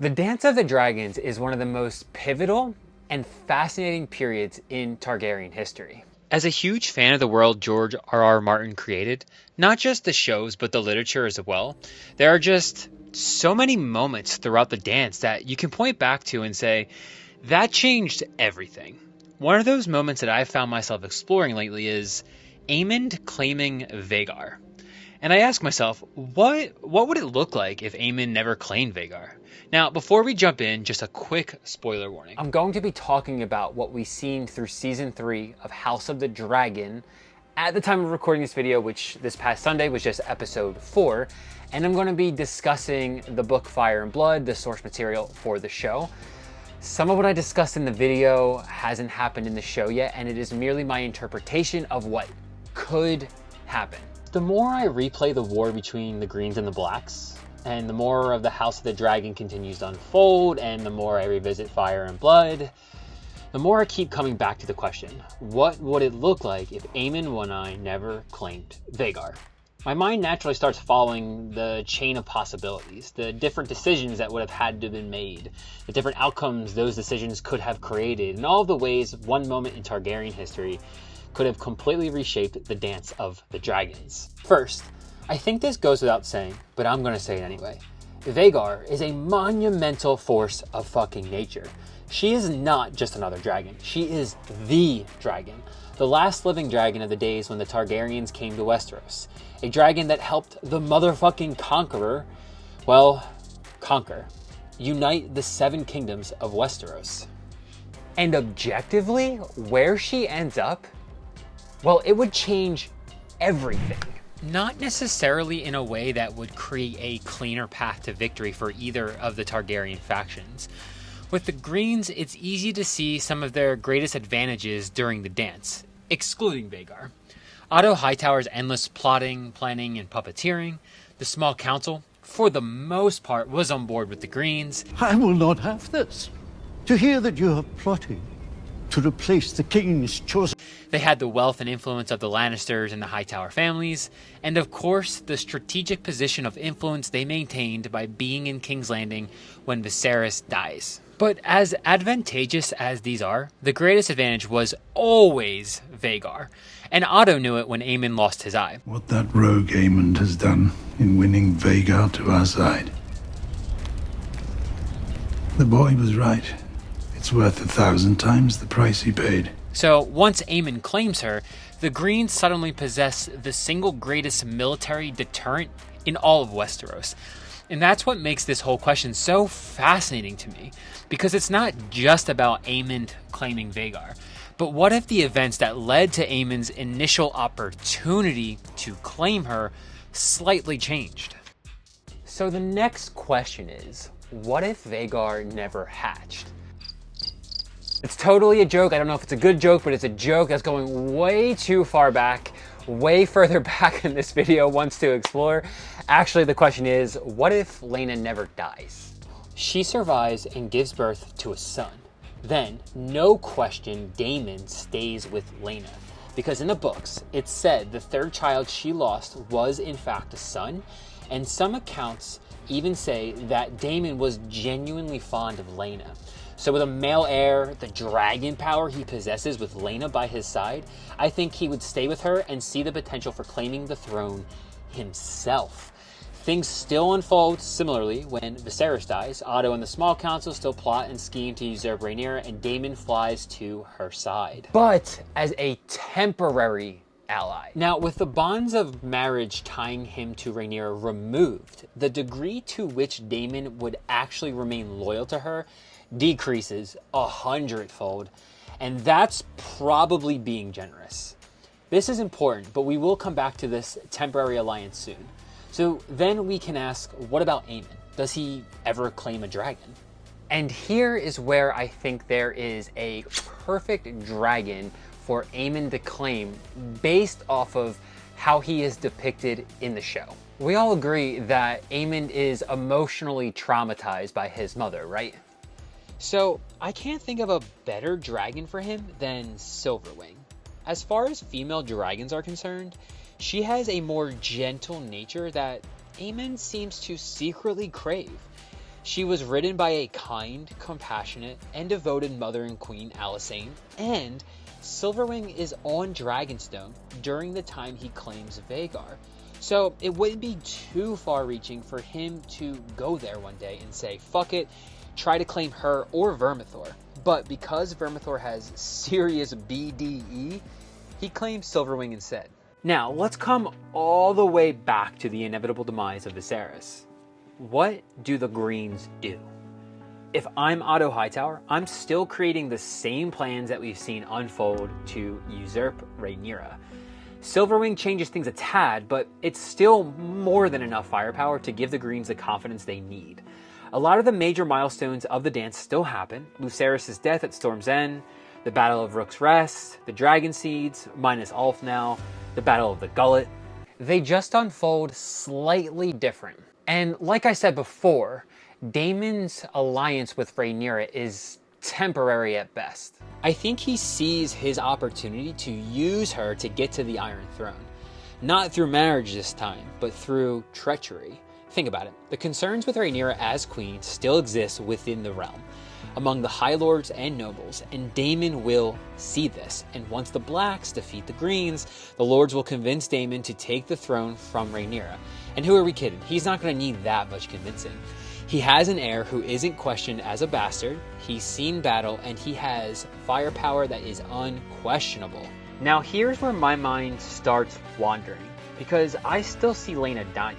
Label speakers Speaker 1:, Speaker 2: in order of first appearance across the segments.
Speaker 1: The Dance of the Dragons is one of the most pivotal and fascinating periods in Targaryen history. As a huge fan of the world George R.R. Martin created, not just the shows but the literature as well, there are just so many moments throughout the dance that you can point back to and say, that changed everything. One of those moments that I've found myself exploring lately is Aemond claiming Vhagar. And I ask myself, what would it look like if Aemond never claimed Vhagar? Now, before we jump in, just a quick spoiler warning. I'm going to be talking about what we've seen through Season 3 of House of the Dragon at the time of recording this video, which this past Sunday was just episode 4. And I'm going to be discussing the book Fire and Blood, the source material for the show. Some of what I discussed in the video hasn't happened in the show yet, and it is merely my interpretation of what could happen. The more I replay the war between the Greens and the Blacks, and the more of the House of the Dragon continues to unfold, and the more I revisit Fire and Blood, the more I keep coming back to the question, what would it look like if Aemond One-Eye never claimed Vhagar? My mind naturally starts following the chain of possibilities, the different decisions that would have had to have been made, the different outcomes those decisions could have created, and all of the ways one moment in Targaryen history could have completely reshaped the Dance of the Dragons. First, I think this goes without saying, but I'm going to say it anyway. Vhagar is a monumental force of fucking nature. She is not just another dragon. She is the dragon. The last living dragon of the days when the Targaryens came to Westeros. A dragon that helped the motherfucking conqueror, well, conquer. Unite the 7 kingdoms of Westeros. And objectively, where she ends up, well, it would change everything. Not necessarily in a way that would create a cleaner path to victory for either of the Targaryen factions. With the Greens, it's easy to see some of their greatest advantages during the dance, excluding Vhagar. Otto Hightower's endless plotting, planning, and puppeteering. The small council, for the most part, was on board with the Greens.
Speaker 2: I will not have this. To hear that you are plotting to replace the king's chosen.
Speaker 1: They had the wealth and influence of the Lannisters and the Hightower families, and of course, the strategic position of influence they maintained by being in King's Landing when Viserys dies. But as advantageous as these are, the greatest advantage was always Vhagar, and Otto knew it when Aemond lost his eye.
Speaker 3: What that rogue Aemond has done in winning Vhagar to our side. The boy was right. It's worth 1,000 times the price he paid.
Speaker 1: So once Aemond claims her, the Greens suddenly possess the single greatest military deterrent in all of Westeros. And that's what makes this whole question so fascinating to me, because it's not just about Aemond claiming Vhagar, but what if the events that led to Aemond's initial opportunity to claim her slightly changed? So the next question is, what if Vhagar never hatched? It's totally a joke. I don't know if it's a good joke, but it's a joke that's going way too far back, way further back than this video wants to explore. Actually, the question is, what if Laena never dies? She survives and gives birth to a son. Then, no question, Daemon stays with Laena. Because in the books, it said the third child she lost was in fact a son, and some accounts even say that Daemon was genuinely fond of Laena. So with a male heir, the dragon power he possesses with Laena by his side, I think he would stay with her and see the potential for claiming the throne himself. Things still unfold similarly when Viserys dies. Otto and the small council still plot and scheme to usurp Rhaenyra, and Daemon flies to her side. But as a temporary ally. Now, with the bonds of marriage tying him to Rhaenyra removed, the degree to which Daemon would actually remain loyal to her decreases 100-fold, and that's probably being generous. This is important, but we will come back to this temporary alliance soon. So then we can ask, what about Aemond? Does he ever claim a dragon? And here is where I think there is a perfect dragon for Aemond to claim based off of how he is depicted in the show. We all agree that Aemond is emotionally traumatized by his mother, right? So I can't think of a better dragon for him than Silverwing. As far as female dragons are concerned, she has a more gentle nature that Aemond seems to secretly crave. She was written by a kind, compassionate, and devoted mother and queen, Alysanne, and Silverwing is on Dragonstone during the time he claims Vhagar. So it wouldn't be too far-reaching for him to go there one day and say, fuck it, try to claim her or Vermithor. But because Vermithor has serious BDE, he claims Silverwing instead. Now, let's come all the way back to the inevitable demise of Viserys. What do the Greens do? If I'm Otto Hightower, I'm still creating the same plans that we've seen unfold to usurp Rhaenyra. Silverwing changes things a tad, but it's still more than enough firepower to give the Greens the confidence they need. A lot of the major milestones of the dance still happen. Lucerys' death at Storm's End, the Battle of Rook's Rest, the Dragon Seeds, minus Ulf now, the Battle of the Gullet. They just unfold slightly different. And like I said before, Daemon's alliance with Rhaenyra is temporary at best. I think he sees his opportunity to use her to get to the Iron Throne. Not through marriage this time, but through treachery. Think about it. The concerns with Rhaenyra as queen still exist within the realm, among the High Lords and nobles, and Daemon will see this. And once the Blacks defeat the Greens, the Lords will convince Daemon to take the throne from Rhaenyra. And who are we kidding? He's not going to need that much convincing. He has an heir who isn't questioned as a bastard, he's seen battle, and he has firepower that is unquestionable. Now here's where my mind starts wandering, because I still see Laena dying.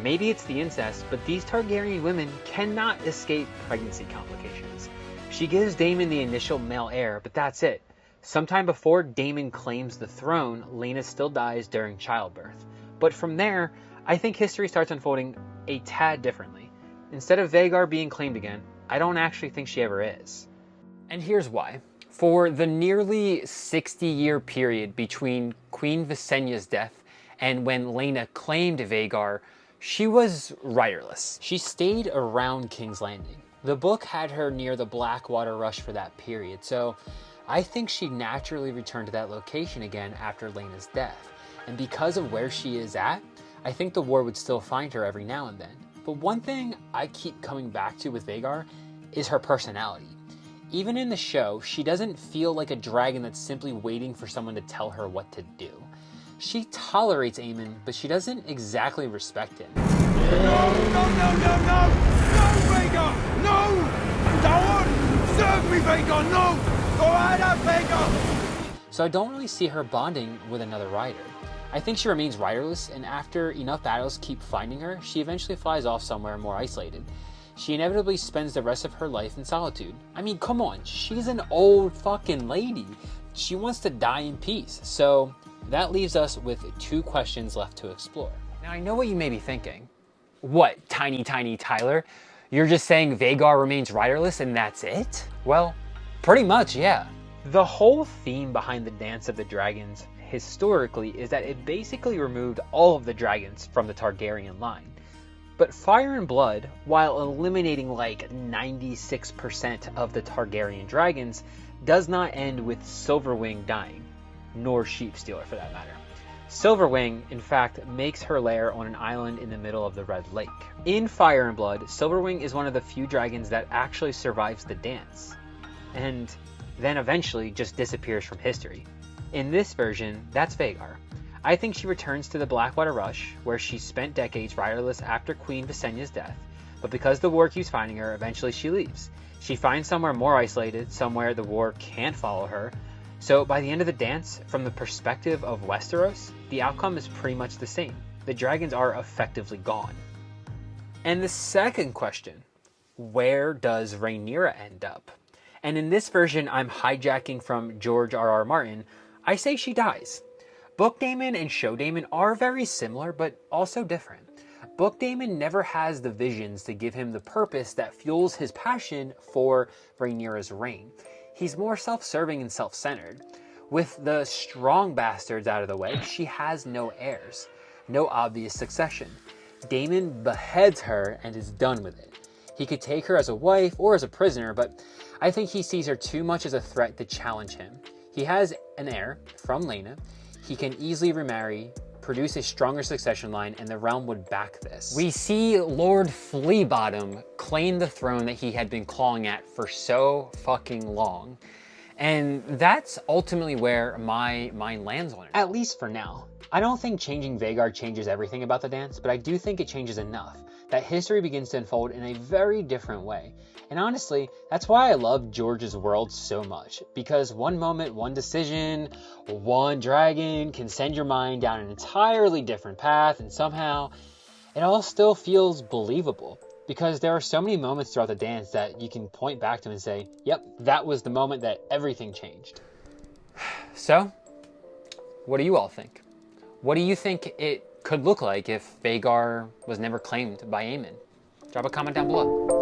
Speaker 1: Maybe it's the incest, but these Targaryen women cannot escape pregnancy complications. She gives Daemon the initial male heir, but that's it. Sometime before Daemon claims the throne, Laena still dies during childbirth. But from there, I think history starts unfolding a tad differently. Instead of Vhagar being claimed again, I don't actually think she ever is. And here's why. For the nearly 60-year period between Queen Visenya's death and when Laena claimed Vhagar, she was riderless. She stayed around King's Landing. The book had her near the Blackwater Rush for that period, so I think she naturally returned to that location again after Laena's death. And because of where she is at, I think the war would still find her every now and then. But one thing I keep coming back to with Vhagar is her personality. Even in the show, she doesn't feel like a dragon that's simply waiting for someone to tell her what to do. She tolerates Aemond, but she doesn't exactly respect him.
Speaker 4: No, Vhagar! No! Don't! Serve me, Vhagar! No! Go out, Vhagar!
Speaker 1: So I don't really see her bonding with another rider. I think she remains riderless, and after enough battles keep finding her, she eventually flies off somewhere more isolated. She inevitably spends the rest of her life in solitude. I mean, come on, she's an old fucking lady. She wants to die in peace. So that leaves us with 2 questions left to explore. Now I know what you may be thinking. What, Tiny Tyler? You're just saying Vhagar remains riderless and that's it? Well, pretty much, yeah. The whole theme behind the Dance of the Dragons historically is that it basically removed all of the dragons from the Targaryen line. But Fire and Blood, while eliminating like 96% of the Targaryen dragons, does not end with Silverwing dying, nor Sheepstealer for that matter. Silverwing, in fact, makes her lair on an island in the middle of the Red Lake. In Fire and Blood, Silverwing is one of the few dragons that actually survives the dance, and then eventually just disappears from history. In this version, that's Vhagar. I think she returns to the Blackwater Rush, where she spent decades riderless after Queen Visenya's death, but because the war keeps finding her, eventually she leaves. She finds somewhere more isolated, somewhere the war can't follow her, so by the end of the dance, from the perspective of Westeros, the outcome is pretty much the same. The dragons are effectively gone. And the second question, where does Rhaenyra end up? And in this version I'm hijacking from George R.R. Martin, I say she dies. Book Daemon and Show Daemon are very similar, but also different. Book Daemon never has the visions to give him the purpose that fuels his passion for Rhaenyra's reign. He's more self-serving and self-centered. With the strong bastards out of the way, she has no heirs, no obvious succession. Daemon beheads her and is done with it. He could take her as a wife or as a prisoner, but I think he sees her too much as a threat to challenge him. He has an heir from Laena. He can easily remarry produce a stronger succession line, and the realm would back this. We see Lord Fleabottom claim the throne that he had been clawing at for so fucking long. And that's ultimately where my mind lands on it. At least for now. I don't think changing Vhagar changes everything about the dance, but I do think it changes enough that history begins to unfold in a very different way. And honestly, that's why I love George's world so much, because one moment, one decision, one dragon can send your mind down an entirely different path, and somehow it all still feels believable. Because there are so many moments throughout the dance that you can point back to and say, yep, that was the moment that everything changed. So, what do you all think? What do you think it could look like if Vhagar was never claimed by Aemond? Drop a comment down below.